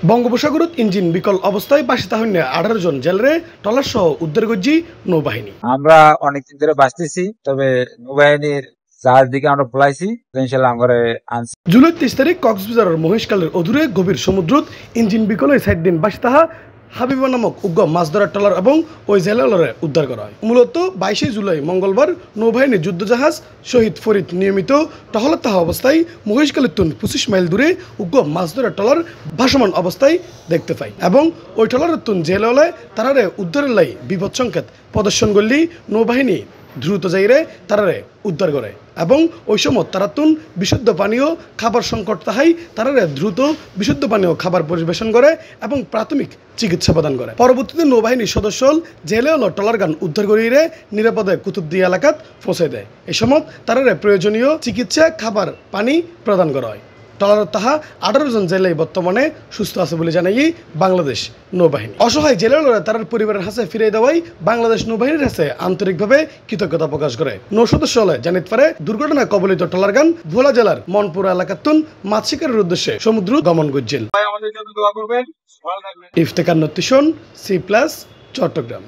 বঙ্গোপসাগরত engine বিকল অবস্থায় বাসি তাহলে 18 জন জেলরে টলার সহ উদ্ধার করছি নৌবাহিনী। আমরা অনেকদিন ধরে বাঁচতেছি, তবে নৌবাহিনীর জাহাজ দিকে আমরা পলাইছি, ইনশাল্লাহ আমরা আনছি। জুলাই 30 তারিখ কক্সবাজারের মহেশখালের অদূরে গভীর সমুদ্রত ইঞ্জিন বিকলে 60 দিন বাসি তাহা হাবিবা নামক উগ্র মাছ ধরার ট্রলার এবং ওই জেলালরে উদ্ধার করা হয়। মূলত 22 জুলাই মঙ্গলবার নৌবাহিনীর যুদ্ধজাহাজ শহীদ ফরিদ নিয়মিত টহলত থাকা অবস্থায় মহেশখালের 25 মাইল দূরে উগ্র মাছ ধরার ট্রলার ভাসমান অবস্থায় দেখতে পাই এবং ওই ট্রলারের জেলালে তারারে উদ্ধারের লাই বিপদ সংকেত প্রদর্শন করলেই নৌবাহিনী দ্রুত যাইরে তারারে উদ্ধার করে এবং ওই সময় তারাতুন বিশুদ্ধ পানীয় খাবার সংকট তাহাই তারারে দ্রুত বিশুদ্ধ পানীয় খাবার পরিবেশন করে এবং প্রাথমিক চিকিৎসা প্রদান করে। পরবর্তীতে নৌবাহিনীর সদস্য জেলে হলো টলার গান উদ্ধার করিয়ে নিরাপদে কুতুবদিয়া এলাকাত পৌঁছে দেয়। এই সময় তারারে প্রয়োজনীয় চিকিৎসা খাবার পানি প্রদান করা হয়। টলার তাহা 18 জন জেলে বর্তমানে সুস্থ আছে বলে জানাই বাংলাদেশ নৌবাহিনী। অসহায় জেলেরা তার পরিবারের হাতে ফিরে দেওয়াই বাংলাদেশ নৌবাহিনীর কাছে আন্তরিকভাবে কৃতজ্ঞতা প্রকাশ করে। নৌ সদস্য হলে জানিত পারে দুর্ঘটনা কবলিত টলার গান ভোলা জেলার মনপুরা এলাকাতুন মাছ শিকারের উদ্দেশ্যে সমুদ্র গমন করছিল। ইফতেখার নতিশন C+ চট্টগ্রাম।